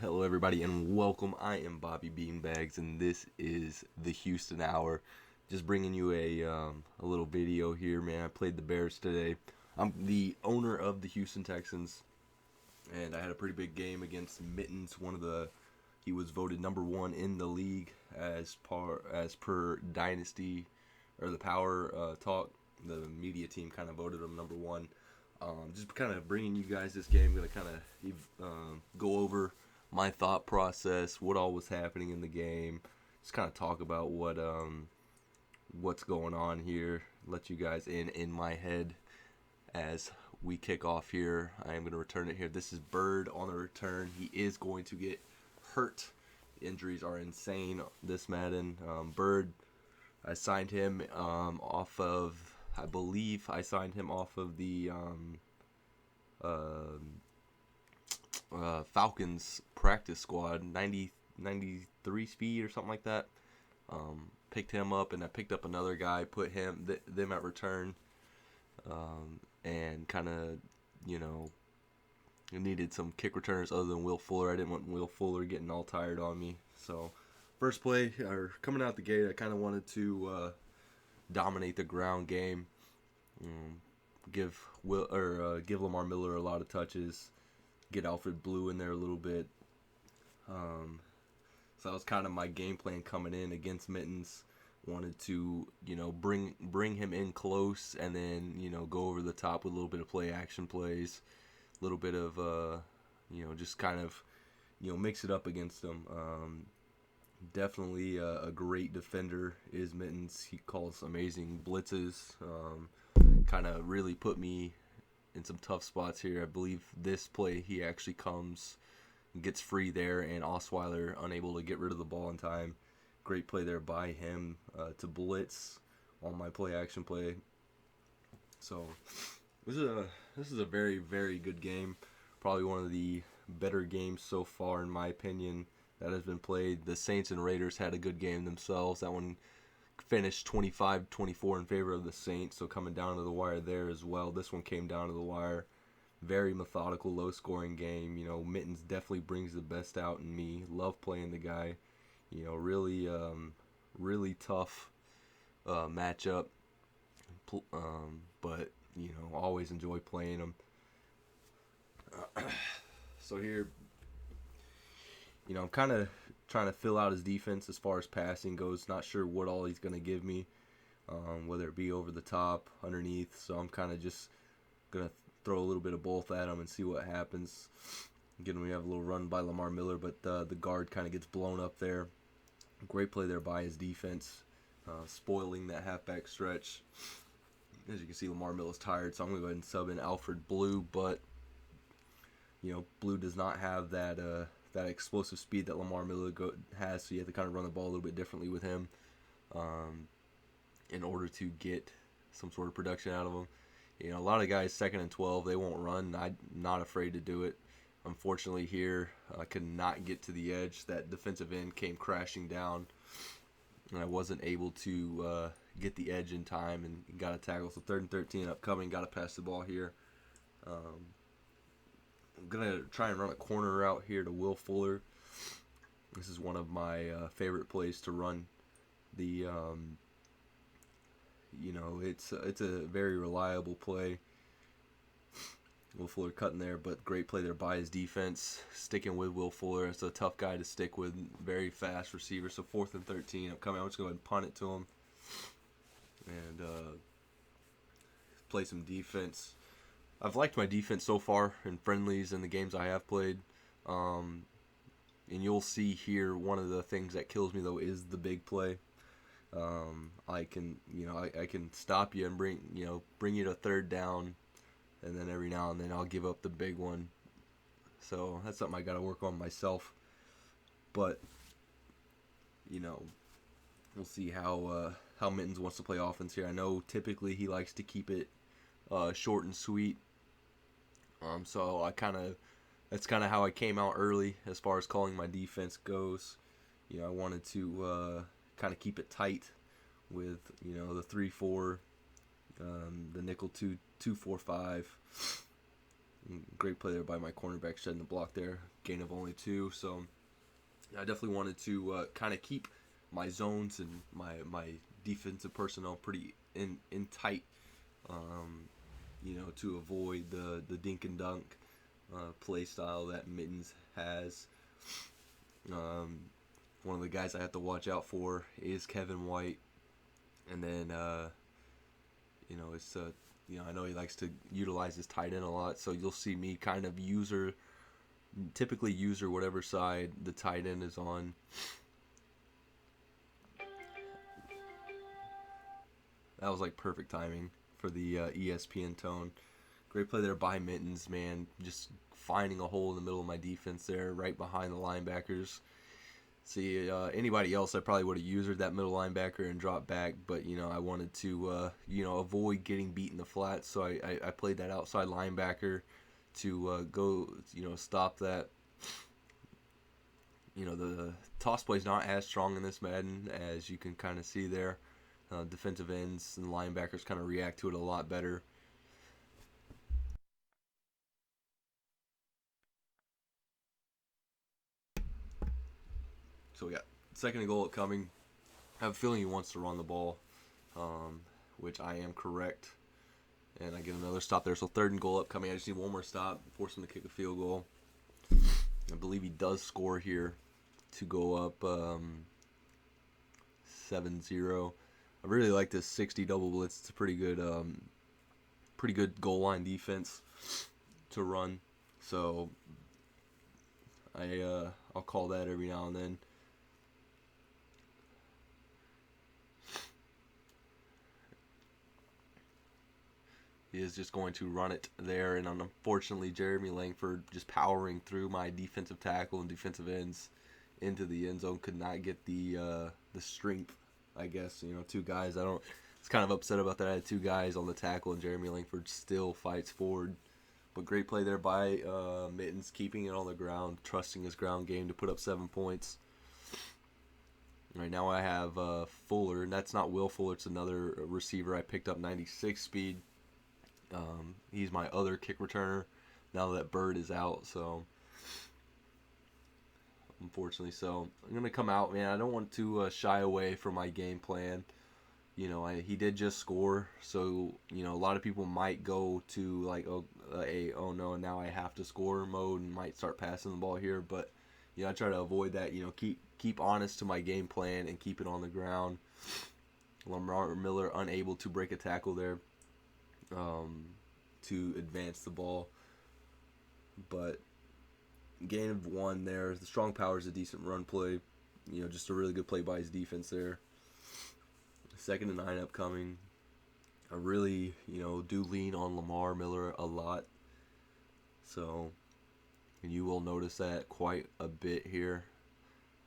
Hello, everybody, and welcome. I am Bobby BeanBagz, and this is the Houston Hour. Just bringing you a little video here, man. I played the Bears today. I'm the owner of the Houston Texans, and I had a pretty big game against Mittens. He was voted number one in the league as per Dynasty or the Power Talk. The media team kind of voted him number one. Just kind of bringing you guys this game. I'm going to kind of go over my thought process, what all was happening in the game. Just kind of talk about what's going on here. Let you guys in my head as we kick off here. I am going to return it here. This is Bird on the return. He is going to get hurt. Injuries are insane this Madden. Bird, I signed him off of, I believe I signed him off of the Falcons practice squad, 93 speed or something like that. Picked him up, and I picked up another guy, put them at return, and kind of, needed some kick returners other than Will Fuller. I didn't want Will Fuller getting all tired on me. So, first play, or coming out the gate, I kind of wanted to dominate the ground game. Give Lamar Miller a lot of touches, get Alfred Blue in there a little bit. So that was kind of my game plan coming in against Mittens. Wanted to bring him in close, and then go over the top with a little bit of play action plays, a little bit of just kind of mix it up against him. Definitely a great defender is Mittens. He calls amazing blitzes. Kind of really put me in some tough spots here. I believe this play he actually comes and gets free there, and Osweiler unable to get rid of the ball in time. Great play there by him to blitz on my play action play. So this is a very, very good game. Probably one of the better games so far in my opinion that has been played. The Saints and Raiders had a good game themselves. That one finished 25-24 in favor of the Saints, so coming down to the wire there as well. This one came down to the wire. Very methodical, low-scoring game. Mittens definitely brings the best out in me. Love playing the guy. Really, really tough matchup. But always enjoy playing him. So here, I'm kind of trying to fill out his defense as far as passing goes. Not sure what all he's going to give me, whether it be over the top, underneath. So I'm kind of just going to throw a little bit of both at him and see what happens. Again, we have a little run by Lamar Miller, but the guard kind of gets blown up there. Great play there by his defense, spoiling that halfback stretch. As you can see, Lamar Miller's tired, so I'm going to go ahead and sub in Alfred Blue, but Blue does not have that explosive speed that Lamar Miller has, so you have to kind of run the ball a little bit differently with him in order to get some sort of production out of him. A lot of guys, 2nd and 12, they won't run. I'm not afraid to do it. Unfortunately here, I could not get to the edge. That defensive end came crashing down, and I wasn't able to get the edge in time and got a tackle. So 3rd and 13 upcoming, got to pass the ball here. I'm going to try and run a corner route here to Will Fuller. This is one of my favorite plays to run. It's a very reliable play. Will Fuller cutting there, but great play there by his defense. Sticking with Will Fuller. It's a tough guy to stick with. Very fast receiver. So 4th and 13 upcoming. I'm just going to go ahead and punt it to him. And play some defense. I've liked my defense so far in friendlies and the games I have played. And you'll see here, one of the things that kills me though is the big play. I can stop you and bring you to 3rd down, and then every now and then I'll give up the big one. So that's something I got to work on myself. But we'll see how Mittens wants to play offense here. I know typically he likes to keep it short and sweet. So that's kind of how I came out early as far as calling my defense goes. I wanted to kind of keep it tight with the 3-4, the nickel 2-4-5. Great play there by my cornerback, shedding the block there. Gain of only 2. So I definitely wanted to kind of keep my zones and my defensive personnel pretty in tight, to avoid the dink and dunk play style that Mittens has. One of the guys I have to watch out for is Kevin White, and then it's I know he likes to utilize his tight end a lot, so you'll see me kind of typically user whatever side the tight end is on. That was like perfect timing for the ESPN tone. Great play there by Mittens, man. Just finding a hole in the middle of my defense there, right behind the linebackers. See, anybody else, I probably would have used that middle linebacker and dropped back, but, I wanted to, avoid getting beat in the flat, so I played that outside linebacker to go, stop that. The toss play is not as strong in this Madden, as you can kind of see there. Defensive ends and linebackers kind of react to it a lot better. So we got second and goal coming. I have a feeling he wants to run the ball, which I am correct. And I get another stop there. So third and goal upcoming. I just need one more stop, force him to kick a field goal. I believe he does score here to go up 7-0. I really like this 60 double blitz. It's a pretty good goal line defense to run. So I'll call that every now and then. He is just going to run it there, and unfortunately Jeremy Langford just powering through my defensive tackle and defensive ends into the end zone could not get the strength. I guess two guys. I was kind of upset about that. I had two guys on the tackle, and Jeremy Langford still fights forward. But great play there by Mittens, keeping it on the ground, trusting his ground game to put up 7 points. Right now I have Fuller, and that's not Will Fuller. It's another receiver I picked up, 96 speed. He's my other kick returner now that Bird is out, so unfortunately. So I'm going to come out, man. I don't want to shy away from my game plan. He did just score, so, a lot of people might go to, like, oh no, now I have to score mode and might start passing the ball here. But, I try to avoid that, keep honest to my game plan and keep it on the ground. Lamar Miller unable to break a tackle there to advance the ball. But gain of 1 there. The strong power is a decent run play. Just a really good play by his defense there. 2nd and 9 upcoming. I really, do lean on Lamar Miller a lot. So, and you will notice that quite a bit here.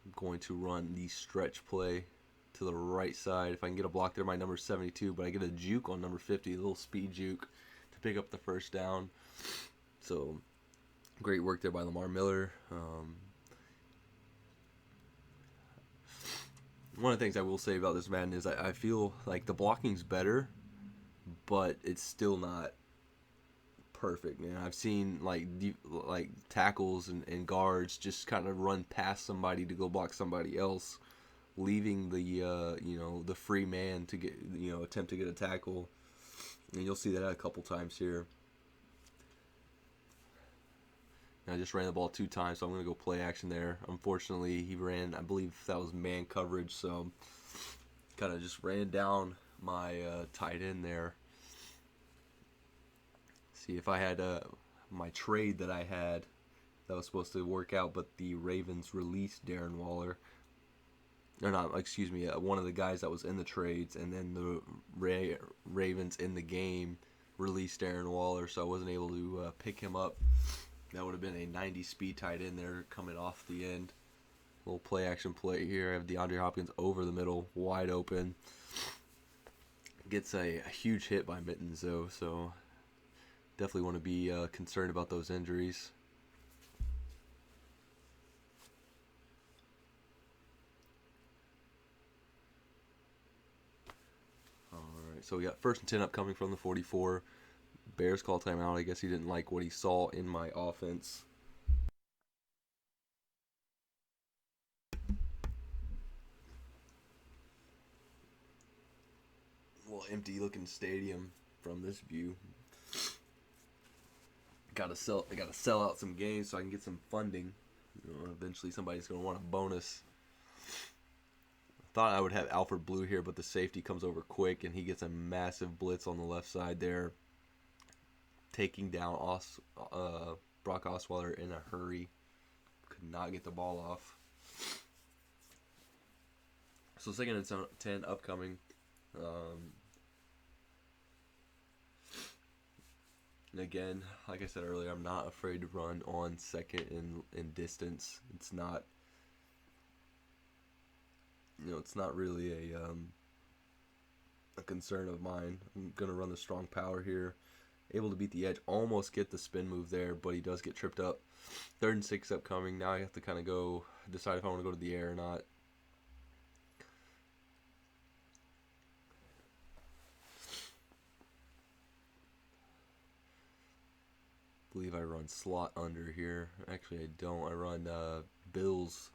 I'm going to run the stretch play to the right side. If I can get a block there, my number 72, but I get a juke on number 50, a little speed juke to pick up the first down. So, great work there by Lamar Miller. One of the things I will say about this Madden is I feel like the blocking's better, but it's still not perfect, man. I've seen like tackles and guards just kind of run past somebody to go block somebody else, leaving the free man to get attempt to get a tackle, and you'll see that a couple times here. I just ran the ball 2 times, so I'm going to go play action there. Unfortunately, he ran, I believe that was man coverage, so kind of just ran down my tight end there. See, if I had my trade that I had, that was supposed to work out, but the Ravens released Darren Waller. Or not, excuse me, one of the guys that was in the trades, and then the Ravens in the game released Darren Waller, so I wasn't able to pick him up. That would have been a 90 speed tight end there coming off the end. Little play action play here. I have DeAndre Hopkins over the middle, wide open. Gets a huge hit by Mittens though, so definitely want to be concerned about those injuries. Alright, so we got 1st and 10 upcoming from the 44. Bears call timeout. I guess he didn't like what he saw in my offense. Well, empty looking stadium from this view. I gotta sell out some games so I can get some funding. Eventually somebody's gonna want a bonus. Thought I would have Alfred Blue here, but the safety comes over quick and he gets a massive blitz on the left side there, taking down Brock Osweiler in a hurry. Could not get the ball off. So 2nd and 10 upcoming. And again, like I said earlier, I'm not afraid to run on 2nd in distance. It's not, it's not really a concern of mine. I'm gonna run the strong power here. Able to beat the edge, almost get the spin move there, but he does get tripped up. 3rd and 6 upcoming. Now I have to kind of decide if I want to go to the air or not. I believe I run slot under here. Actually, I don't. I run Bills.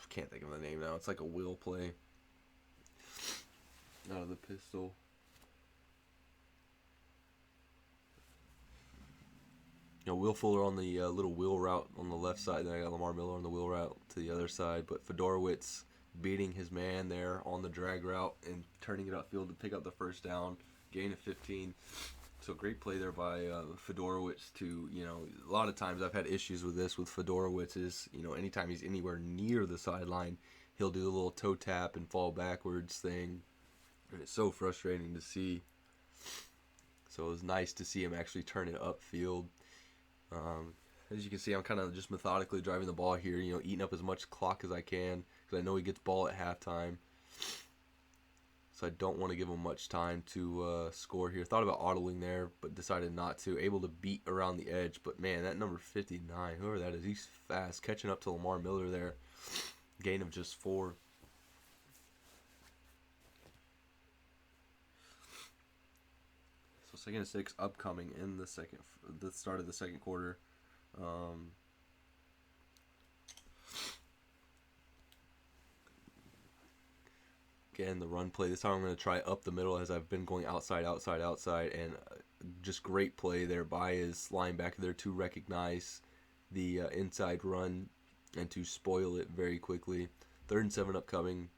Can't think of the name now. It's like a wheel play out of the pistol. Will Fuller on the little wheel route on the left side. Then I got Lamar Miller on the wheel route to the other side. But Fedorowicz beating his man there on the drag route and turning it upfield to pick up the first down. Gain of 15. So great play there by Fedorowicz to, a lot of times I've had issues with this with Fedorowicz is, anytime he's anywhere near the sideline, he'll do a little toe tap and fall backwards thing. And it's so frustrating to see. So it was nice to see him actually turn it upfield. As you can see, I'm kind of just methodically driving the ball here, eating up as much clock as I can because I know he gets ball at halftime. So I don't want to give him much time to score here. Thought about autoing there, but decided not to. Able to beat around the edge, but man, that number 59, whoever that is, he's fast. Catching up to Lamar Miller there. Gain of just 4. So 2nd and 6 upcoming in the start of the second quarter. Again, the run play. This time I'm going to try up the middle as I've been going outside, and just great play there by his linebacker there to recognize the inside run and to spoil it very quickly. 3rd and 7 upcoming.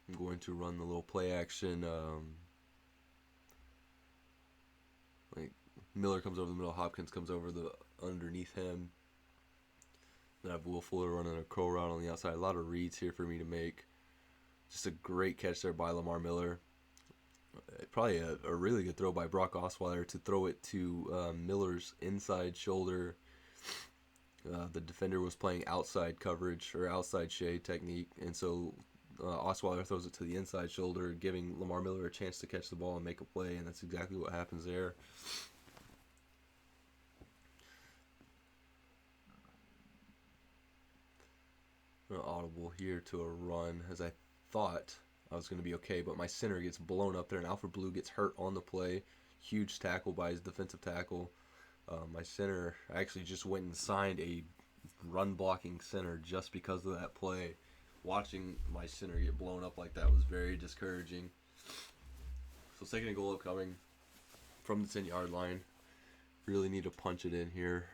I'm going to run the little play action. Like Miller comes over the middle, Hopkins comes over the underneath him. Then I have Will Fuller running a curl route on the outside. A lot of reads here for me to make. Just a great catch there by Lamar Miller. Probably a really good throw by Brock Osweiler to throw it to Miller's inside shoulder. The defender was playing outside coverage or outside shade technique, and so Osweiler throws it to the inside shoulder, giving Lamar Miller a chance to catch the ball and make a play, and that's exactly what happens there. An audible here to a run as I thought I was going to be okay, but my center gets blown up there, and Alfred Blue gets hurt on the play. Huge tackle by his defensive tackle. My center actually just went and signed a run blocking center just because of that play. Watching my center get blown up like that was very discouraging. So 2nd and goal upcoming from the 10-yard line. Really need to punch it in here.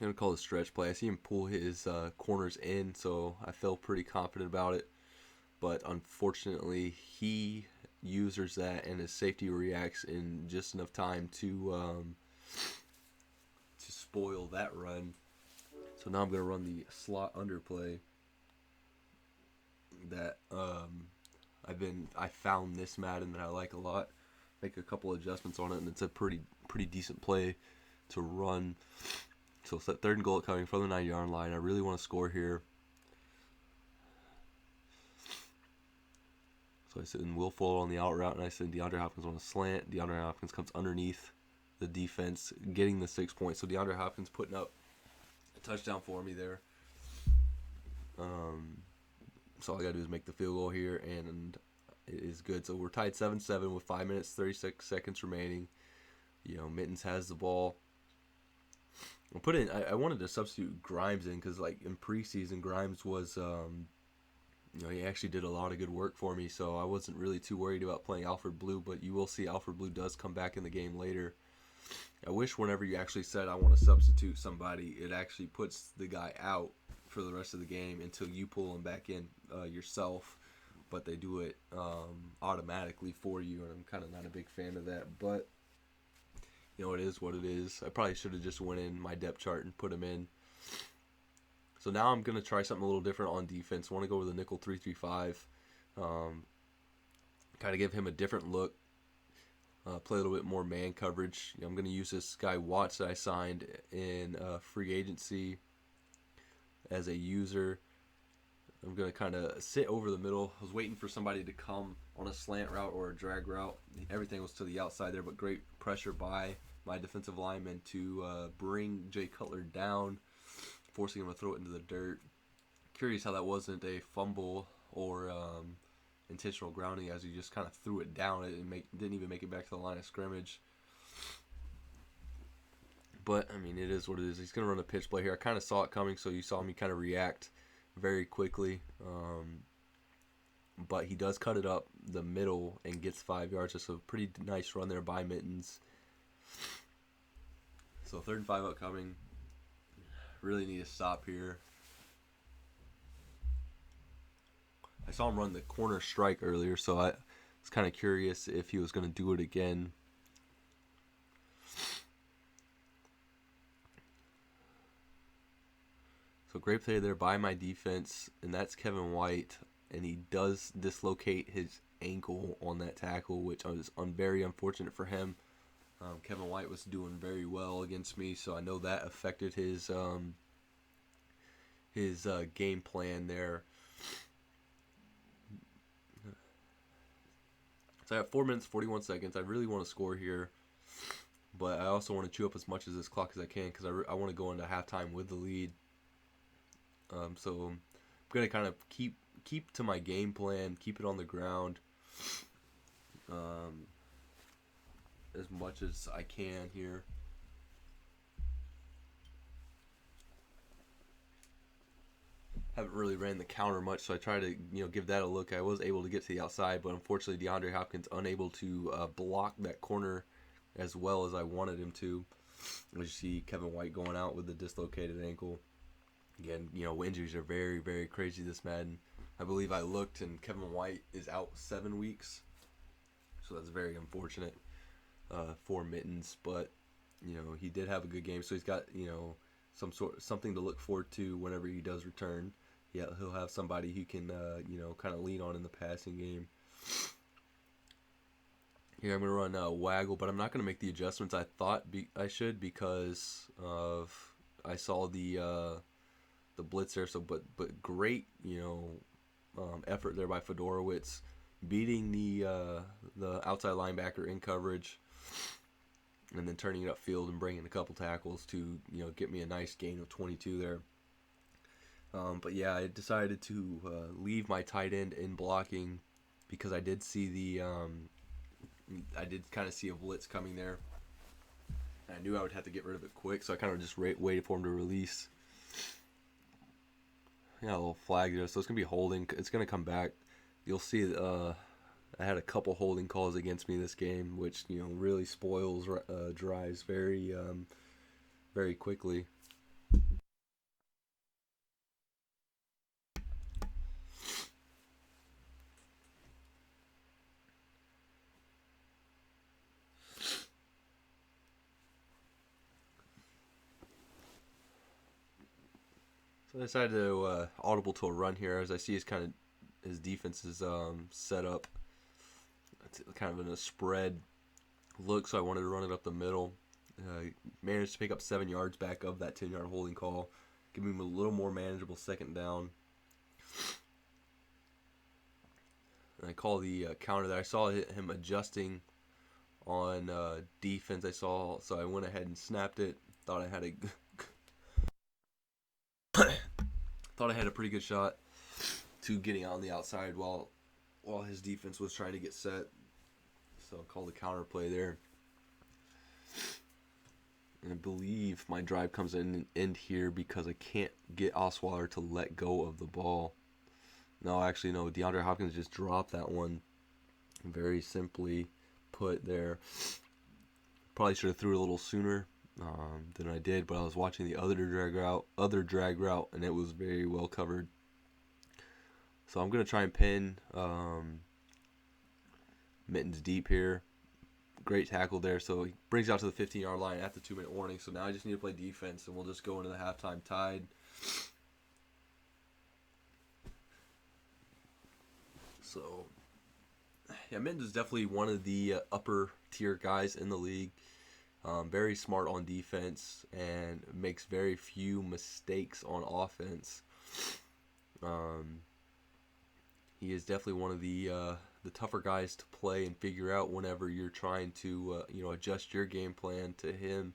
I'm going to call it a stretch play. I see him pull his corners in, so I felt pretty confident about it. But unfortunately, he uses that, and his safety reacts in just enough time to spoil that run. So now I'm going to run the slot underplay that I found this Madden that I like a lot. Make a couple adjustments on it, and it's a pretty decent play to run. So it's that 3rd and goal coming from the 9-yard line. I really want to score here. So I said, and Will Fuller on the out route, and I said DeAndre Hopkins on a slant. DeAndre Hopkins comes underneath the defense, getting the 6 points. So DeAndre Hopkins putting up a touchdown for me there. So all I got to do is make the field goal here, and it is good. So we're tied 7-7 with 5 minutes, 36 seconds remaining. Mittens has the ball. I wanted to substitute Grimes in because, like, in preseason, Grimes was, he actually did a lot of good work for me, so I wasn't really too worried about playing Alfred Blue, but you will see Alfred Blue does come back in the game later. I wish whenever you actually said I want to substitute somebody, it actually puts the guy out for the rest of the game until you pull him back in yourself, but they do it automatically for you, and I'm kind of not a big fan of that, but it is what it is. I probably should have just went in my depth chart and put him in. So now I'm going to try something a little different on defense. I want to go with a nickel 3-3-5. Kind of give him a different look. Play a little bit more man coverage. I'm going to use this guy Watts that I signed in free agency as a user. I'm going to kind of sit over the middle. I was waiting for somebody to come on a slant route or a drag route. Everything was to the outside there, but great pressure by my defensive lineman to bring Jay Cutler down, forcing him to throw it into the dirt. Curious how that wasn't a fumble or intentional grounding, as he just kind of threw it down. It didn't even make it back to the line of scrimmage. But, I mean, it is what it is. He's going to run a pitch play here. I kind of saw it coming, so you saw me kind of react very quickly. But he does cut it up the middle and gets 5 yards. Just a pretty nice run there by Mittens. So 3rd and 5 upcoming. Really need to stop here. I saw him run the corner strike earlier, so I was kind of curious if he was going to do it again. So great play there by my defense, and that's Kevin White, and he does dislocate his ankle on that tackle, which was very unfortunate for him. Kevin White was doing very well against me, so I know that affected his game plan there. So I have 4 minutes, 41 seconds. I really want to score here, but I also want to chew up as much of this clock as I can because I want to go into halftime with the lead. So I'm going to kind of keep to my game plan, keep it on the ground as much as I can here. Haven't really ran the counter much, so I try to give that a look. I was able to get to the outside, but unfortunately DeAndre Hopkins unable to block that corner as well as I wanted him to. As you see Kevin White going out with a dislocated ankle. Again, injuries are very, very crazy this Madden. I believe I looked, and Kevin White is out 7 weeks, so that's very unfortunate for Mittens. But he did have a good game, so he's got something to look forward to whenever he does return. Yeah, he'll have somebody he can kind of lean on in the passing game. Here I'm going to run waggle, but I'm not going to make the adjustments I thought I should because of I saw the blitz there. So, but great effort there by Fedorowicz, beating the outside linebacker in coverage, and then turning it upfield and bringing a couple tackles to get me a nice gain of 22 there. But yeah, I decided to leave my tight end in blocking because I did see I did kind of see a blitz coming there. I knew I would have to get rid of it quick, so I kind of just waited for him to release. Yeah, a little flag there, so it's going to be holding. It's going to come back. You'll see I had a couple holding calls against me this game, which really spoils drives very very quickly. So I decided to audible to a run here, as I see his defense is set up. It's kind of in a spread look, so I wanted to run it up the middle. Managed to pick up 7 yards back of that 10-yard holding call, giving him a little more manageable second down. And I call the counter there. I saw him adjusting on defense. So I went ahead and snapped it. Thought I had a thought I had a pretty good shot to getting on the outside while his defense was trying to get set. So I called the counter play there. And I believe my drive comes in and end here because I can't get Osweiler to let go of the ball. No, actually, no. DeAndre Hopkins just dropped that one. Very simply put there. Probably should have threw it a little sooner than I did, but I was watching the other drag route, and it was very well covered. So I'm going to try and pin Mittens deep here. Great tackle there. So he brings out to the 15-yard line at the 2-minute warning. So now I just need to play defense, and we'll just go into the halftime tied. So, yeah, Mittens is definitely one of the upper tier guys in the league. Very smart on defense and makes very few mistakes on offense. He is definitely one of the tougher guys to play and figure out whenever you're trying to adjust your game plan to him.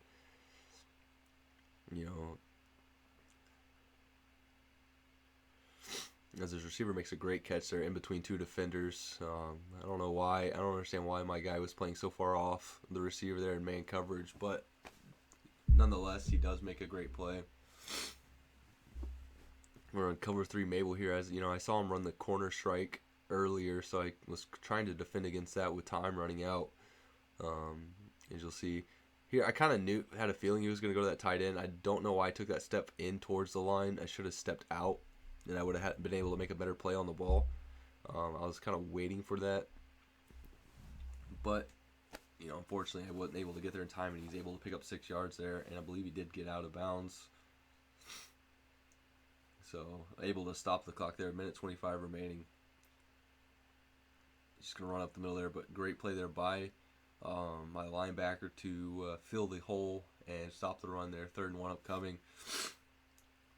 As his receiver makes a great catch there in between two defenders. I don't know why. I don't understand why my guy was playing so far off the receiver there in man coverage, but nonetheless, he does make a great play. We're on cover 3 Mabel here. As I saw him run the corner strike earlier, so I was trying to defend against that with time running out. As you'll see here, I kind of had a feeling he was going to go to that tight end. I don't know why I took that step in towards the line. I should have stepped out, and I would have been able to make a better play on the ball. I was kind of waiting for that, but unfortunately, I wasn't able to get there in time, and he's able to pick up 6 yards there, and I believe he did get out of bounds. So, able to stop the clock there, 1:25 remaining. Just going to run up the middle there, but great play there by my linebacker to fill the hole and stop the run there. 3rd and 1 upcoming.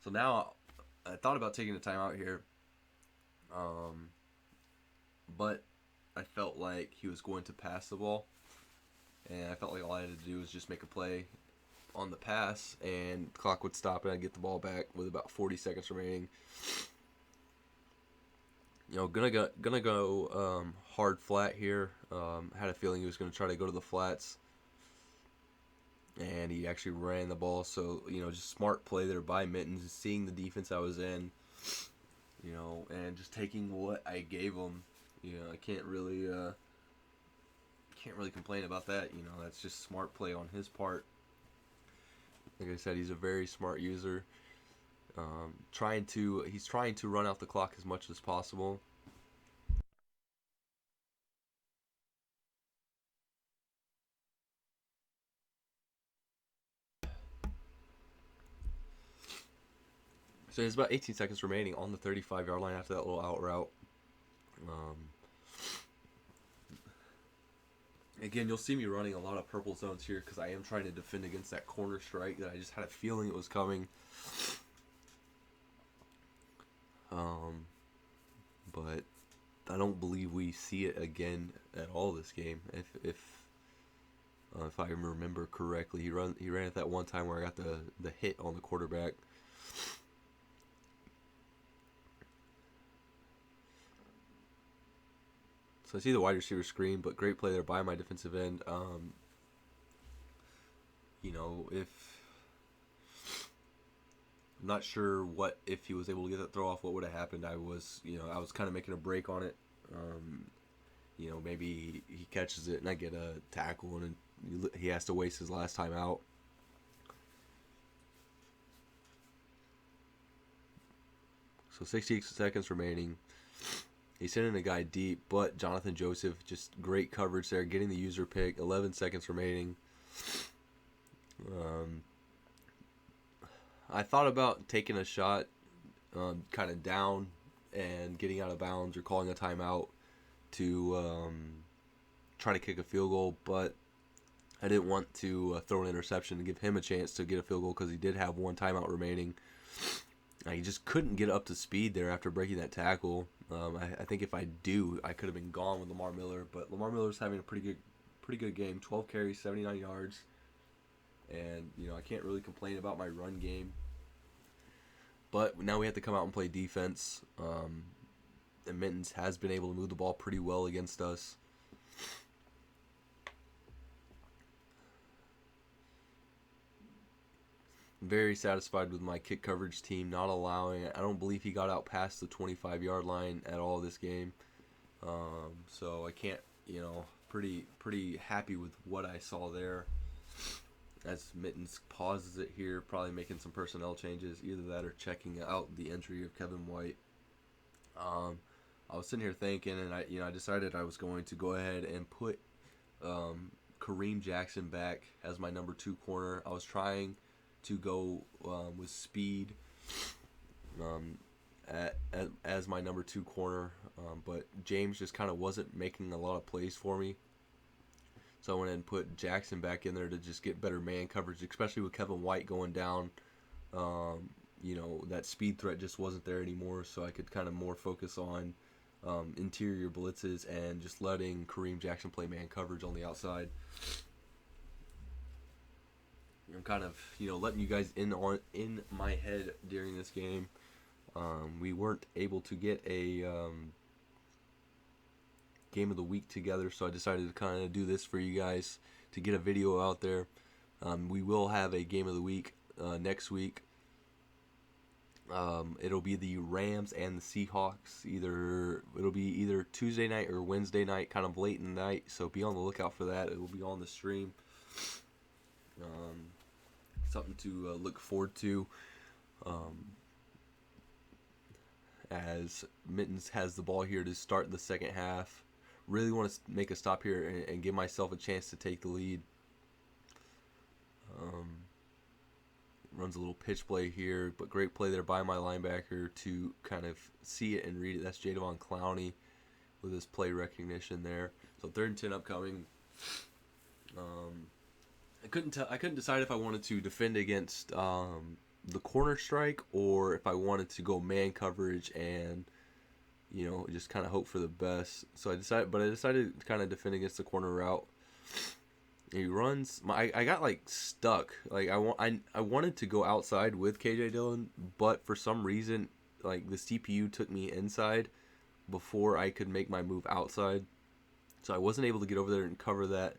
So now, I thought about taking a timeout here, but I felt like he was going to pass the ball, and I felt like all I had to do was just make a play on the pass, and the clock would stop, and I'd get the ball back with about 40 seconds remaining. Gonna go hard flat here. Had a feeling he was gonna try to go to the flats, and he actually ran the ball. So just smart play there by Mittens, seeing the defense I was in, and just taking what I gave him. I can't really complain about that. That's just smart play on his part. Like I said, he's a very smart user. He's trying to run out the clock as much as possible. So there's about 18 seconds remaining on the 35-yard line after that little out route. Again, you'll see me running a lot of purple zones here because I am trying to defend against that corner strike that I just had a feeling it was coming. But I don't believe we see it again at all this game. If I remember correctly, he ran at that one time where I got the hit on the quarterback. So I see the wide receiver screen, but great play there by my defensive end. If I'm not sure if he was able to get that throw off, what would have happened. I was kind of making a break on it. Maybe he catches it and I get a tackle, and he has to waste his last time out. So 60 seconds remaining. He's sending a guy deep, but Jonathan Joseph, just great coverage there, getting the user pick. 11 seconds remaining. I thought about taking a shot kind of down and getting out of bounds or calling a timeout to try to kick a field goal, but I didn't want to throw an interception to give him a chance to get a field goal because he did have one timeout remaining. I just couldn't get up to speed there after breaking that tackle. I think if I do, I could have been gone with Lamar Miller. But Lamar Miller's having a pretty good game. 12 carries, 79 yards. And, I can't really complain about my run game. But now we have to come out and play defense. And Mittens has been able to move the ball pretty well against us. Very satisfied with my kick coverage team not allowing it. I don't believe he got out past the 25-yard line at all this game. So I can't, pretty happy with what I saw there. As Mittens pauses it here, probably making some personnel changes, either that or checking out the entry of Kevin White. I was sitting here thinking, and I decided I was going to go ahead and put Kareem Jackson back as my number 2 corner. I was trying to go with speed as my number 2 corner, but James just kind of wasn't making a lot of plays for me. So I went ahead and put Jackson back in there to just get better man coverage, especially with Kevin White going down. That speed threat just wasn't there anymore, so I could kind of more focus on interior blitzes and just letting Kareem Jackson play man coverage on the outside. I'm kind of, letting you guys in my head during this game. We weren't able to get a game of the week together, so I decided to kind of do this for you guys to get a video out there. We will have a game of the week next week. It'll be the Rams and the Seahawks. It'll be either Tuesday night or Wednesday night, kind of late in the night. So be on the lookout for that. It will be on the stream. Something to look forward to. As Mittens has the ball here to start the second half. Really want to make a stop here and give myself a chance to take the lead. Runs a little pitch play here, but great play there by my linebacker to kind of see it and read it. That's Jadavon Clowney with his play recognition there. So 3rd and 10 upcoming. I couldn't decide if I wanted to defend against the corner strike or if I wanted to go man coverage and just kind of hope for the best. So I decided to kind of defend against the corner route. He runs. I got stuck. I wanted to go outside with KJ Dillon, but for some reason, the CPU took me inside before I could make my move outside. So I wasn't able to get over there and cover that.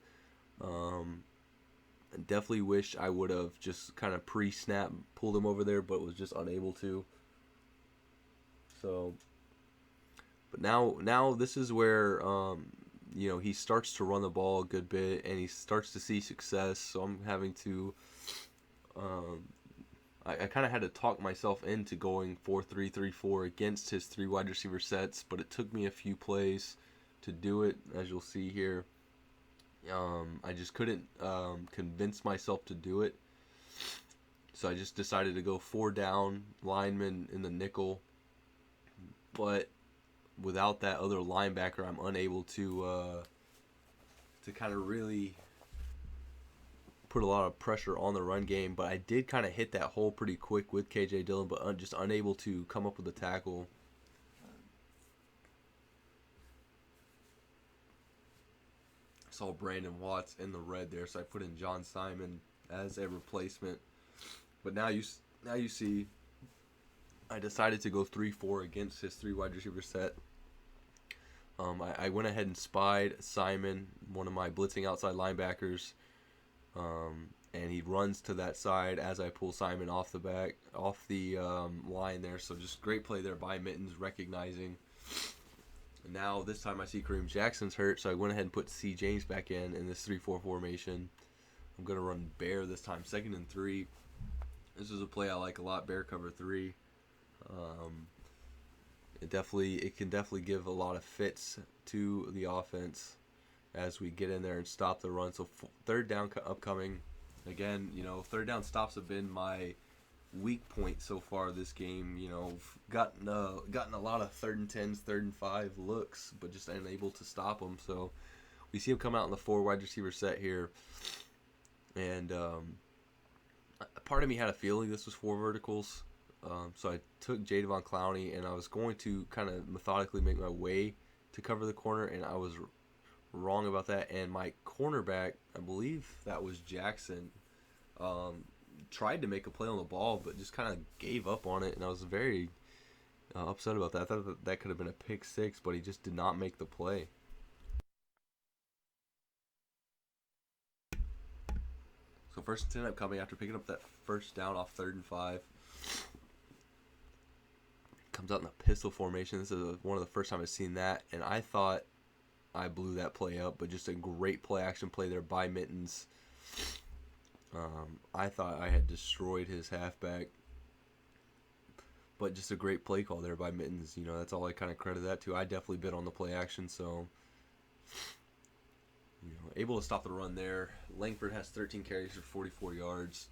I definitely wish I would have just kind of pre-snap pulled him over there, but was just unable to. So, but now this is where he starts to run the ball a good bit and he starts to see success. So I'm having to I kind of had to talk myself into going 4-3-3-4 against his 3 wide receiver sets, but it took me a few plays to do it, as you'll see here. I just couldn't convince myself to do it. So I just decided to go 4 down linemen in the nickel. But without that other linebacker, I'm unable to kind of really put a lot of pressure on the run game. But I did kind of hit that hole pretty quick with KJ Dillon, but just unable to come up with a tackle. Saw Brandon Watts in the red there, so I put in John Simon as a replacement. But now you see, I decided to go 3-4 against his 3 wide receiver set. I went ahead and spied Simon, one of my blitzing outside linebackers, and he runs to that side as I pull Simon off the line there. So just great play there by Mittens, recognizing. Now, this time I see Kareem Jackson's hurt, so I went ahead and put C. James back in this 3-4 formation. I'm going to run bear this time, 2nd and 3. This is a play I like a lot, bear cover 3. It can definitely give a lot of fits to the offense as we get in there and stop the run. So 3rd down upcoming. Again, 3rd down stops have been my weak point so far this game. Gotten a lot of 3rd and 10s, 3rd and 5 looks, but just unable to stop them. So we see him come out in the 4 wide receiver set here, and part of me had a feeling this was 4 verticals. So I took Jadeveon Clowney, and I was going to kind of methodically make my way to cover the corner, and I was wrong about that. And my cornerback, I believe that was Jackson, tried to make a play on the ball, but just kind of gave up on it, and I was very upset about that. I thought that could have been a pick six, but he just did not make the play. So first and 10 upcoming after picking up that first down off 3rd and 5. Comes out in a pistol formation. This is one of the first time I've seen that, and I thought I blew that play up, but just a great play action play there by Mittens. I thought I had destroyed his halfback, but just a great play call there by Mittens. You know, that's all I kind of credit that to. I definitely bid on the play action, so able to stop the run there. Langford has 13 carries for 44 yards.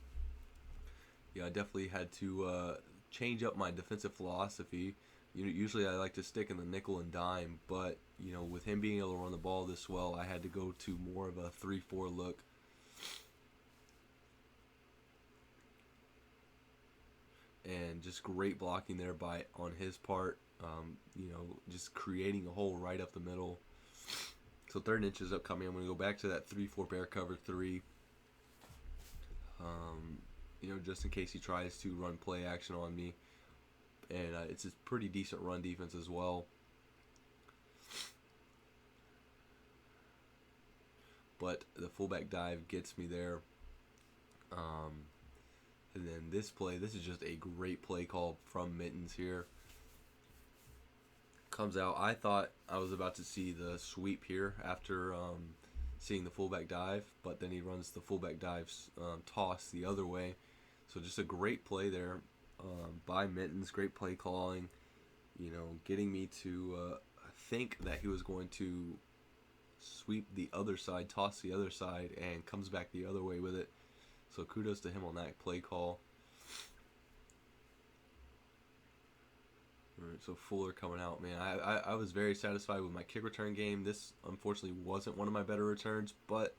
Yeah, I definitely had to change up my defensive philosophy. Usually I like to stick in the nickel and dime, but with him being able to run the ball this well, I had to go to more of a 3-4 look. And just great blocking there on his part. Just creating a hole right up the middle. So 3rd inch is upcoming. I'm going to go back to that 3-4 bear cover 3. Just in case he tries to run play action on me. And it's a pretty decent run defense as well. But the fullback dive gets me there. And then this is just a great play call from Mittens here. Comes out. I thought I was about to see the sweep here after seeing the fullback dive, but then he runs the fullback dive toss the other way. So just a great play there by Mittens. Great play calling. Getting me to think that he was going to sweep the other side, toss the other side, and comes back the other way with it. So kudos to him on that play call. All right, so Fuller coming out, man. I was very satisfied with my kick return game. This, unfortunately, wasn't one of my better returns, but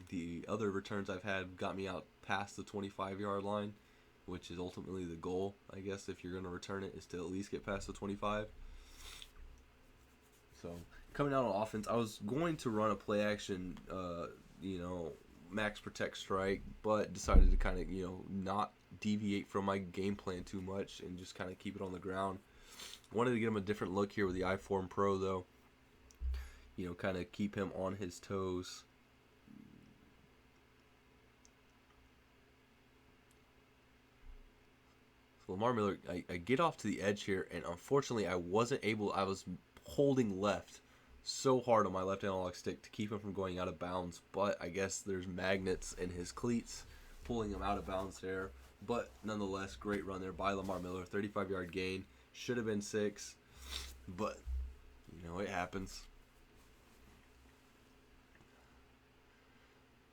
the other returns I've had got me out past the 25-yard line, which is ultimately the goal, I guess, if you're going to return it, is to at least get past the 25. So, coming out on offense, I was going to run a play action, max protect strike, but decided to kind of, not deviate from my game plan too much and just kind of keep it on the ground. Wanted to give him a different look here with the I-Form Pro, though. Kind of keep him on his toes. So Lamar Miller, I get off to the edge here, and unfortunately I was holding left so hard on my left analog stick to keep him from going out of bounds, but I guess there's magnets in his cleats pulling him out of bounds there. But nonetheless, great run there by Lamar Miller. 35-yard gain. Should have been 6, but it happens.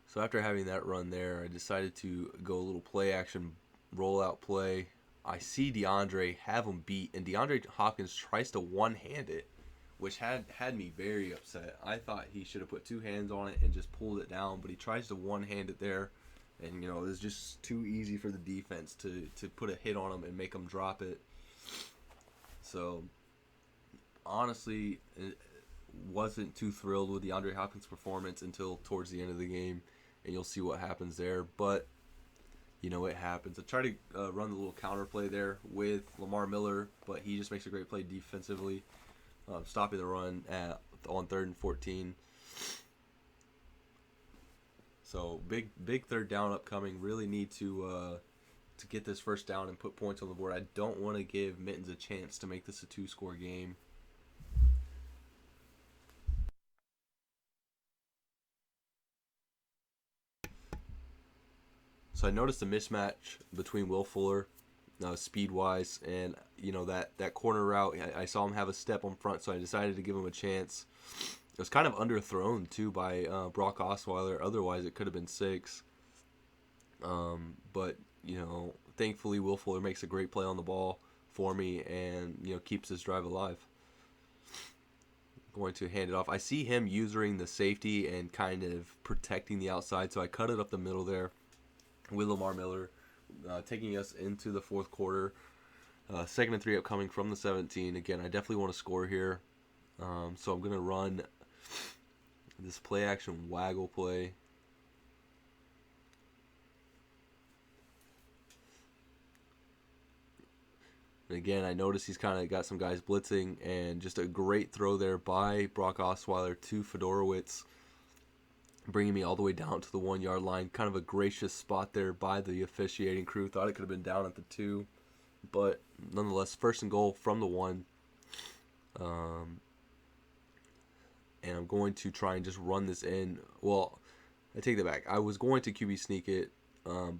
So after having that run there, I decided to go a little play action rollout play. I see DeAndre have him beat, and DeAndre Hopkins tries to one-hand it, which had me very upset. I thought he should have put 2 hands on it and just pulled it down, but he tries to one-hand it there. And, it was just too easy for the defense to put a hit on him and make him drop it. So, honestly, wasn't too thrilled with DeAndre Hopkins' performance until towards the end of the game. And you'll see what happens there. But, it happens. I try to run the little counter play there with Lamar Miller, but he just makes a great play defensively, stopping the run on 3rd and 14. So big 3rd down upcoming. Really need to get this first down and put points on the board. I don't want to give Mittens a chance to make this a 2-score game. So I noticed a mismatch between Will Fuller, speed-wise, and that corner route. I saw him have a step on front, so I decided to give him a chance. It was kind of underthrown, too, by Brock Osweiler. Otherwise, it could have been 6. But, thankfully, Will Fuller makes a great play on the ball for me and, keeps this drive alive. Going to hand it off. I see him using the safety and kind of protecting the outside, so I cut it up the middle there with Lamar Miller. taking us into the fourth quarter. 2nd and 3 upcoming from the 17. Again, I definitely want to score here. So I'm going to run this play action waggle play. And again, I notice he's kind of got some guys blitzing, and just a great throw there by Brock Osweiler to Fedorowicz, bringing me all the way down to the 1 yard line. Kind of a gracious spot there by the officiating crew. Thought it could have been down at the 2, but nonetheless, 1st and goal from the 1. And I'm going to try and just run this in. Well, I take that back. I was going to QB sneak it,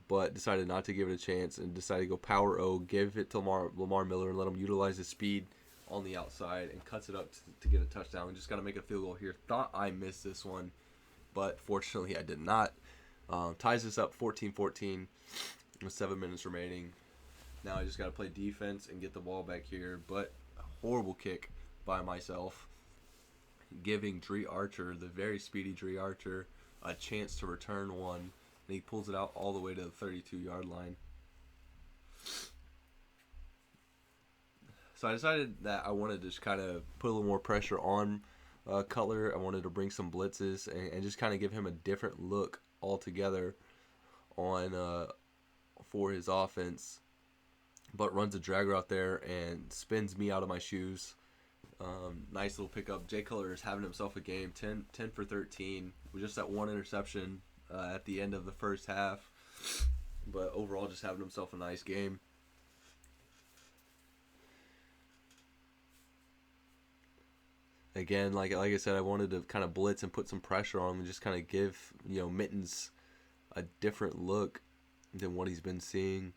but decided not to give it a chance and decided to go power O, give it to Lamar Miller and let him utilize his speed on the outside and cuts it up to get a touchdown. And just got to make a field goal here. Thought I missed this one, but fortunately I did not. Ties this up 14-14 with 7 minutes remaining. Now I just got to play defense and get the ball back here, but a horrible kick by myself, giving Dree Archer, the very speedy Dree Archer, a chance to return one, and he pulls it out all the way to the 32-yard line. So I decided that I wanted to just kind of put a little more pressure on Cutler. I wanted to bring some blitzes and just kind of give him a different look altogether on for his offense. But runs a drag route there and spins me out of my shoes. Nice little pickup. Jay Cutler is having himself a game. 10 for 13 with just that one interception at the end of the first half. But overall, just having himself a nice game. Again, like I said, I wanted to kind of blitz and put some pressure on him and just kind of give, Mittens a different look than what he's been seeing.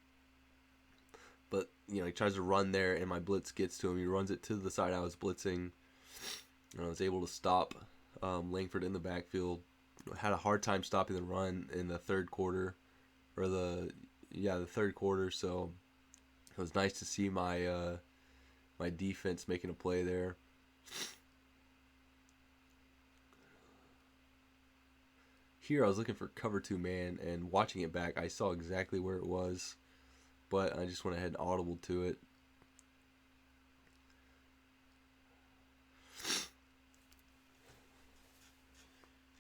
But, he tries to run there, and my blitz gets to him. He runs it to the side I was blitzing. And I was able to stop Langford in the backfield. Had a hard time stopping the run in the third quarter. The third quarter. So it was nice to see my my defense making a play there. Here I was looking for cover 2 man, and watching it back, I saw exactly where it was. But I just went ahead and audible to it.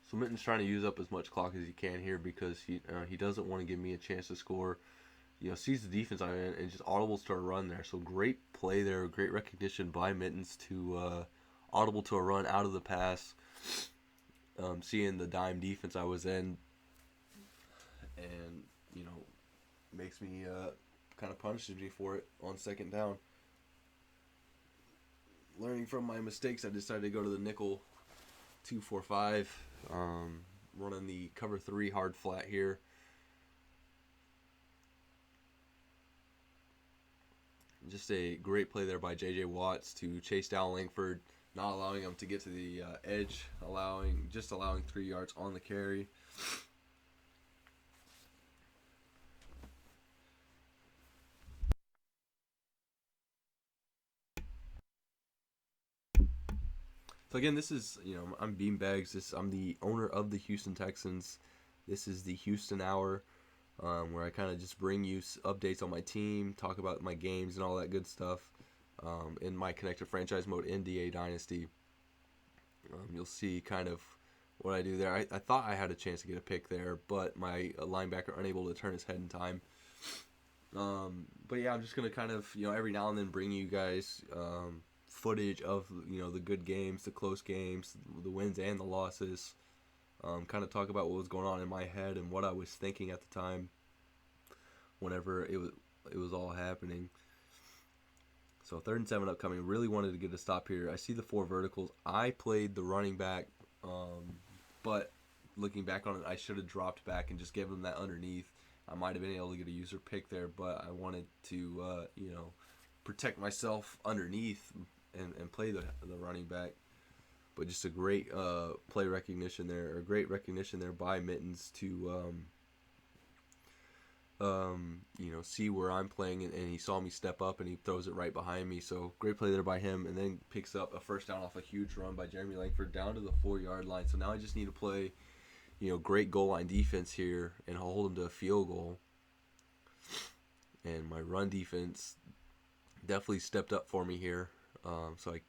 So Mittens trying to use up as much clock as he can here because he doesn't want to give me a chance to score. Sees the defense I'm in and just audibles to a run there. So great play there, great recognition by Mittens to audible to a run out of the pass. Seeing the dime defense I was in, and makes me kind of punishes me for it on 2nd down. Learning from my mistakes, I decided to go to the nickel 2-4-5, running the cover 3 hard flat here. Just a great play there by J.J. Watts to chase down Langford, not allowing him to get to the edge, allowing 3 yards on the carry. So again, this is, I'm BeanBagz. I'm the owner of the Houston Texans. This is the Houston Hour, where I kind of just bring you updates on my team, talk about my games and all that good stuff in my connected franchise mode in DA Dynasty. You'll see kind of what I do there. I thought I had a chance to get a pick there, but my linebacker unable to turn his head in time. But yeah, I'm just going to kind of, every now and then bring you guys footage of the good games, the close games, the wins and the losses. Kind of talk about what was going on in my head and what I was thinking at the time whenever it was all happening. So 3rd and 7 upcoming. Really wanted to get a stop here. I see the 4 verticals. I played the running back, but looking back on it, I should have dropped back and just given him that underneath. I might have been able to get a user pick there, but I wanted to protect myself underneath and play the running back. But just a great play recognition there, or great recognition there by Mittens to see where I'm playing, and he saw me step up and he throws it right behind me. So great play there by him, and then picks up a 1st down off a huge run by Jeremy Langford down to the 4-yard line. So now I just need to play great goal line defense here and hold him to a field goal. And my run defense definitely stepped up for me here. So I,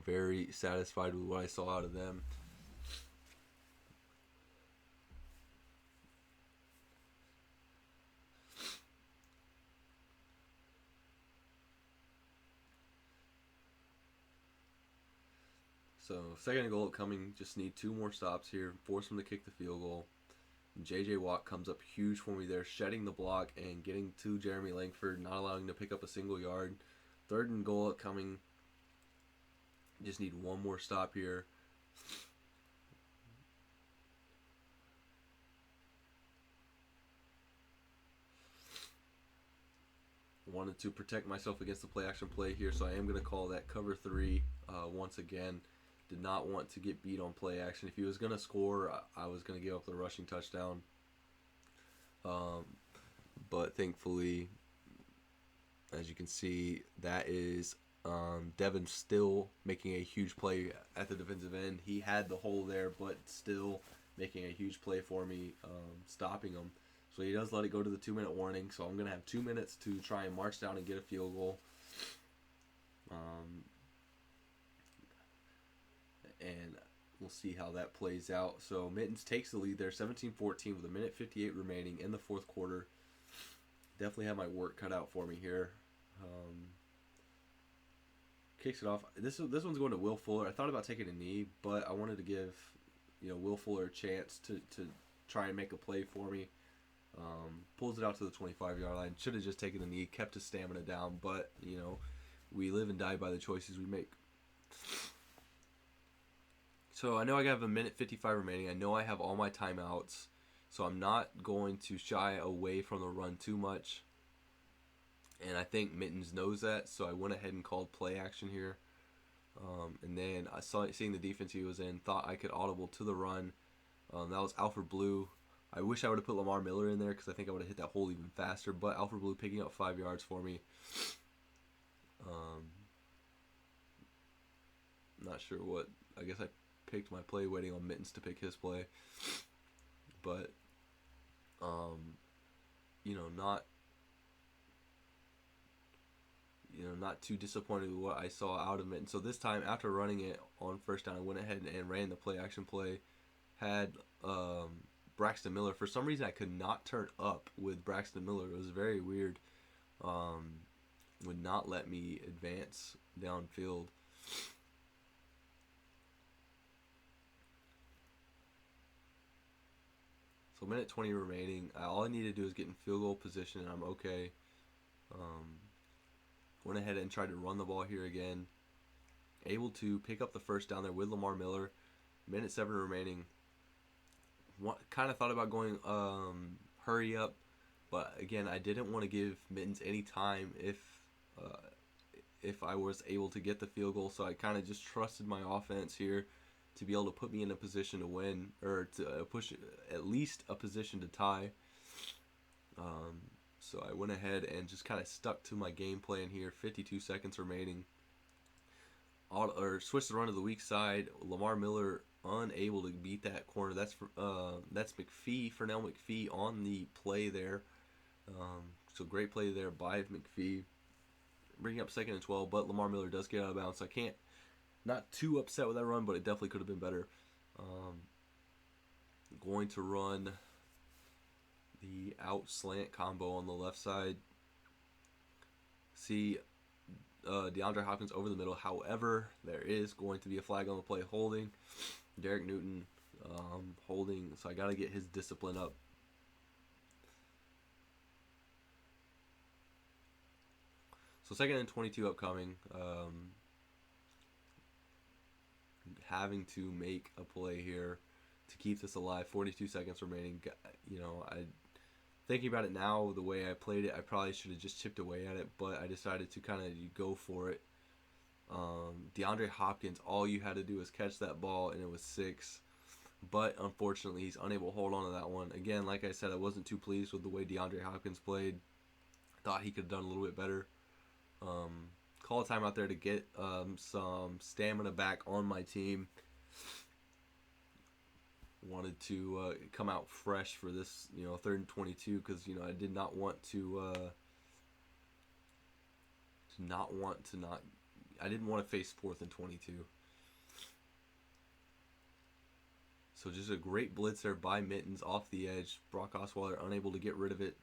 very satisfied with what I saw out of them. So second goal coming, just need 2 more stops here, force them to kick the field goal. J.J. Watt comes up huge for me there, shedding the block and getting to Jeremy Langford, not allowing him to pick up a single yard. Third and goal coming, just need 1 more stop here. Wanted to protect myself against the play action play here, so I am going to call that cover 3 once again. Did not want to get beat on play action. If he was going to score, I was going to give up the rushing touchdown. But thankfully, as you can see, that is Devin still making a huge play at the defensive end. He had the hole there, but still making a huge play for me, stopping him. So he does let it go to the 2-minute warning. So I'm going to have 2 minutes to try and march down and get a field goal. And we'll see how that plays out. So Mittens takes the lead there, 17-14 with 1:58 remaining in the fourth quarter. Definitely have my work cut out for me here. Kicks it off. This one's going to Will Fuller. I thought about taking a knee, but I wanted to give Will Fuller a chance to try and make a play for me. Pulls it out to the 25-yard line. Should have just taken the knee, kept his stamina down, but we live and die by the choices we make. So I know I have 1:55 remaining. I know I have all my timeouts, so I'm not going to shy away from the run too much. And I think Mittens knows that, so I went ahead and called play action here. And then I seeing the defense he was in, thought I could audible to the run. That was Alfred Blue. I wish I would have put Lamar Miller in there because I think I would have hit that hole even faster. But Alfred Blue picking up 5 yards for me. Not sure what. I guess I picked my play waiting on Mittens to pick his play. But, not too disappointed with what I saw out of Mittens. So this time, after running it on first down, I went ahead and ran the play action play. Had Braxton Miller. For some reason, I could not turn up with Braxton Miller. It was very weird. Would not let me advance downfield. So 1:20 remaining. All I need to do is get in field goal position, and I'm okay. Went ahead and tried to run the ball here again. Able to pick up the first down there with Lamar Miller. 1:07 remaining. Kind of thought about going hurry up, but again, I didn't want to give Mittens any time if I was able to get the field goal. So I kind of just trusted my offense here to be able to put me in a position to win, or to push at least a position to tie. So I went ahead and just kind of stuck to my game plan here. 52 seconds remaining. Switch the run to the weak side. Lamar Miller unable to beat that corner. That's McPhee, Fernell McPhee on the play there. So great play there by McPhee. Bringing up 2nd and 12, but Lamar Miller does get out of bounds. So I can't, not too upset with that run, but it definitely could have been better. Going to run the out slant combo on the left side. See DeAndre Hopkins over the middle. However, there is going to be a flag on the play holding. Derek Newton holding, so I got to get his discipline up. So 2nd and 22 upcoming. Having to make a play here to keep this alive. 42 seconds remaining. Thinking about it now, the way I played it, I probably should have just chipped away at it, but I decided to kind of go for it. DeAndre Hopkins, all you had to do was catch that ball, and it was 6. But unfortunately, he's unable to hold on to that one. Again, like I said, I wasn't too pleased with the way DeAndre Hopkins played. Thought he could have done a little bit better. Call a timeout there to get some stamina back on my team. wanted to come out fresh for this, 3rd and 22, because I did not want I didn't want to face 4th and 22. So just a great blitz there by Mittens off the edge. Brock Osweiler unable to get rid of it.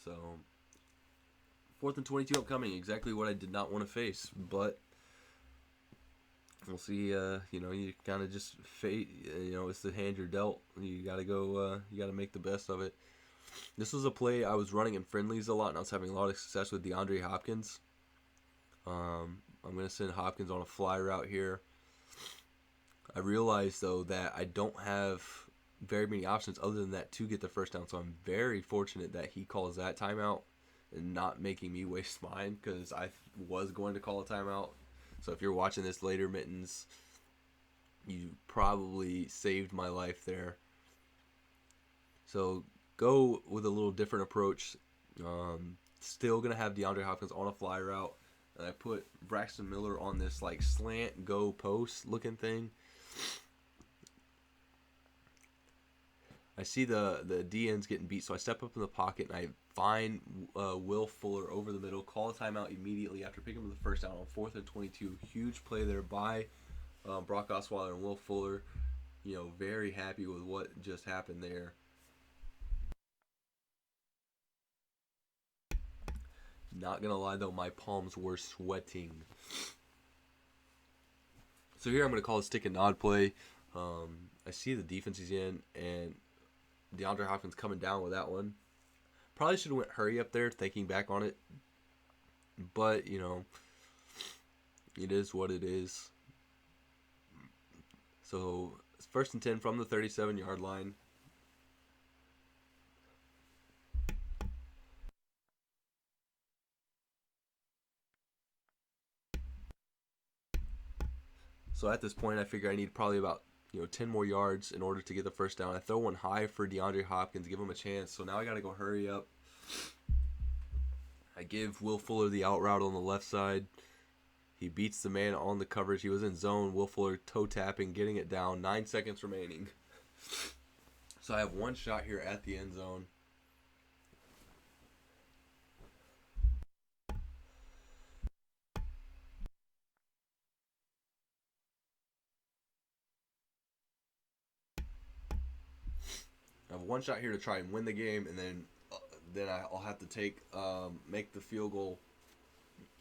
So 4th and 22 upcoming, exactly what I did not want to face, but we'll see. You kind of just fate. It's the hand you're dealt. You got to go. You got to make the best of it. This was a play I was running in friendlies a lot, and I was having a lot of success with DeAndre Hopkins. I'm going to send Hopkins on a fly route here. I realize, though, that I don't have very many options other than that to get the first down, so I'm very fortunate that he calls that timeout and not making me waste mine, because I was going to call a timeout. So if you're watching this later, Mittens, you probably saved my life there. So go with a little different approach. Still going to have DeAndre Hopkins on a fly route. And I put Braxton Miller on this like slant go post looking thing. I see the DN's getting beat, so I step up in the pocket and I find Will Fuller over the middle, call a timeout immediately after picking up the first down on 4th and 22. Huge play there by Brock Osweiler and Will Fuller. Very happy with what just happened there. Not gonna lie though, my palms were sweating. So here I'm gonna call a stick and nod play. I see the defense he's in, and DeAndre Hopkins coming down with that one. Probably should have went hurry up there, thinking back on it. But, it is what it is. So, it's 1st and 10 from the 37-yard line. So at this point, I figure I need probably about 10 more yards in order to get the first down. I throw one high for DeAndre Hopkins, give him a chance. So now I got to go hurry up. I give Will Fuller the out route on the left side. He beats the man on the coverage. He was in zone. Will Fuller toe tapping, getting it down. 9 seconds remaining. So I have one shot here at the end zone. I have one shot here to try and win the game, and then I'll have to make the field goal.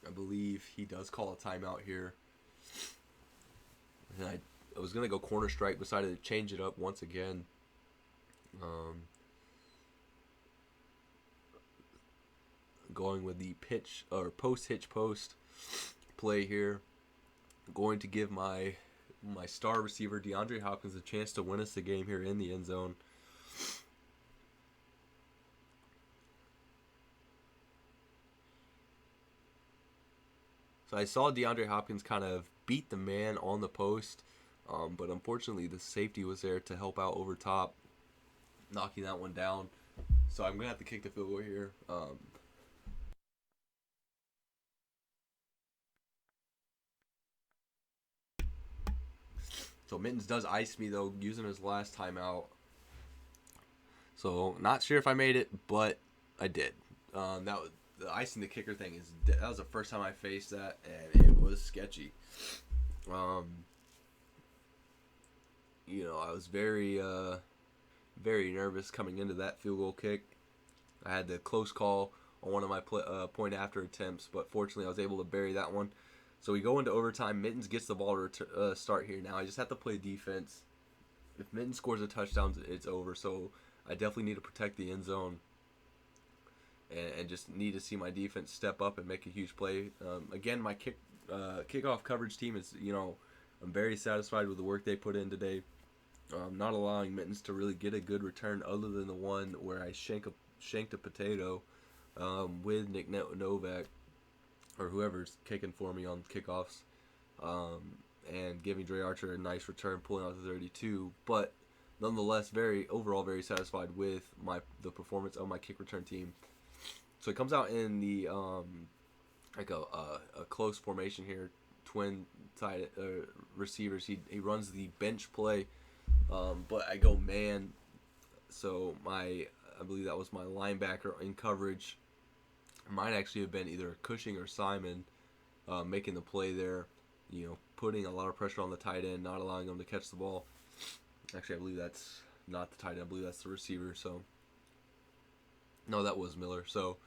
I believe he does call a timeout here. And I was going to go corner strike, decided to change it up once again. Going with the pitch or post hitch post play here. Going to give my star receiver DeAndre Hopkins a chance to win us the game here in the end zone. So I saw DeAndre Hopkins kind of beat the man on the post, but unfortunately the safety was there to help out over top, knocking that one down. So I'm going to have to kick the field goal here. So Mittens does ice me, though, using his last timeout. So not sure if I made it, but I did. That was the icing the kicker thing. That was the first time I faced that, and it was sketchy. I was very nervous coming into that field goal kick. I had the close call on one of my point after attempts, but fortunately I was able to bury that one. So we go into overtime. Mittens gets the ball to start here. Now I just have to play defense. If Mittens scores a touchdown, it's over. So I definitely need to protect the end zone. And just need to see my defense step up and make a huge play. Again, my kickoff coverage team is, I'm very satisfied with the work they put in today. Not allowing Mittens to really get a good return other than the one where I shanked a potato with Nick Novak or whoever's kicking for me on kickoffs, and giving Dre Archer a nice return, pulling out the 32. But nonetheless, overall very satisfied with the performance of my kick return team. So it comes out in the a close formation here. twin tight receivers. He runs the bench play, but I go man. So I believe that was my linebacker in coverage. Might actually have been either Cushing or Simon making the play there. Putting a lot of pressure on the tight end, not allowing him to catch the ball. Actually, I believe that's not the tight end. I believe that's the receiver. So, no, that was Miller. So,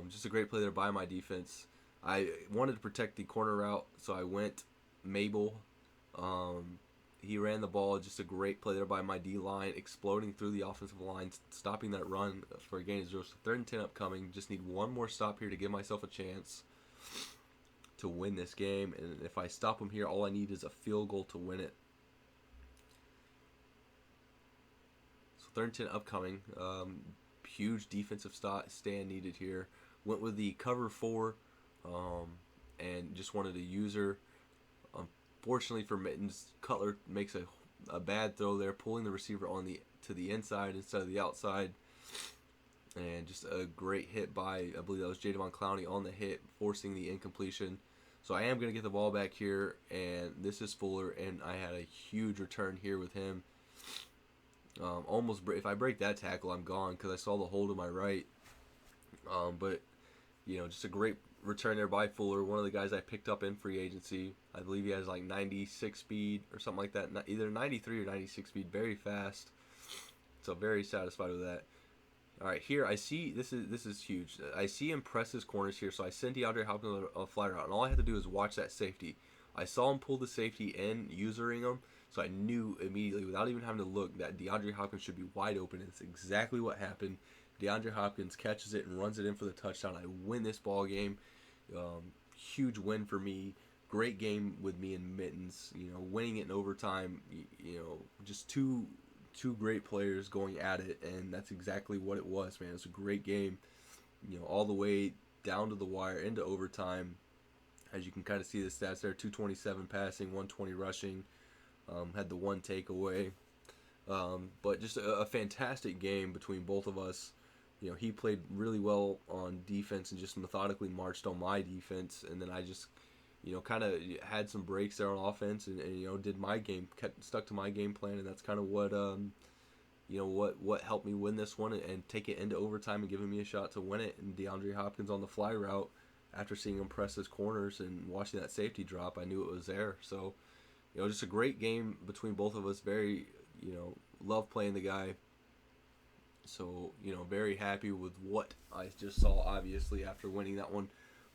just a great play there by my defense. I wanted to protect the corner route, so I went Mabel. He ran the ball. Just a great play there by my D-line, exploding through the offensive line, stopping that run for a gain of 0. So 3rd and 10 upcoming. Just need one more stop here to give myself a chance to win this game. And if I stop him here, all I need is a field goal to win it. So 3rd and 10 upcoming. Huge defensive stand needed here. Went with the cover 4 and just wanted a user. Fortunately for Mittens, Cutler makes a bad throw there, pulling the receiver to the inside instead of the outside. And just a great hit by, I believe that was Jadavon Clowney on the hit, forcing the incompletion. So I am going to get the ball back here, and this is Fuller, and I had a huge return here with him. If I break that tackle, I'm gone because I saw the hole to my right. But, just a great return there by Fuller, one of the guys I picked up in free agency. I believe he has like 96 speed or something like that, either 93 or 96 speed, very fast. So very satisfied with that. All right, here I see this is huge. I see him press his corners here, so I sent DeAndre Hopkins a fly route, and all I had to do is watch that safety. I saw him pull the safety in, usering him, so I knew immediately, without even having to look, that DeAndre Hopkins should be wide open. And it's exactly what happened. DeAndre Hopkins catches it and runs it in for the touchdown. I win this ball game. Huge win for me. Great game with me and Mittens. Winning it in overtime. Just two great players going at it, and that's exactly what it was, man. It was a great game. All the way down to the wire into overtime. As you can kind of see the stats there, 227 passing, 120 rushing. Had the one takeaway. But just a fantastic game between both of us. He played really well on defense and just methodically marched on my defense. And then I just, kind of had some breaks there on offense and did my game, stuck to my game plan. And that's kind of what, what helped me win this one and take it into overtime and giving me a shot to win it. And DeAndre Hopkins on the fly route, after seeing him press his corners and watching that safety drop, I knew it was there. So, just a great game between both of us. Very, love playing the guy. So, very happy with what I just saw, obviously, after winning that one.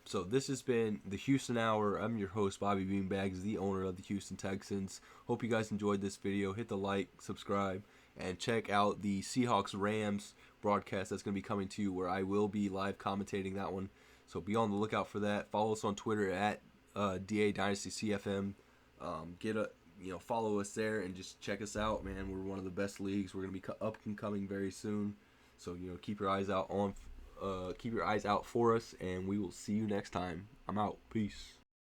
So, this has been the Houston Hour. I'm your host, Bobby BeanBagz, the owner of the Houston Texans. Hope you guys enjoyed this video. Hit the like, subscribe, and check out the Seahawks-Rams broadcast that's going to be coming to you, where I will be live commentating that one. So, be on the lookout for that. Follow us on Twitter at DA Dynasty CFM. Follow us there and just check us out, man. We're one of the best leagues. We're gonna be up and coming very soon. So keep your eyes out for us, and we will see you next time. I'm out. Peace.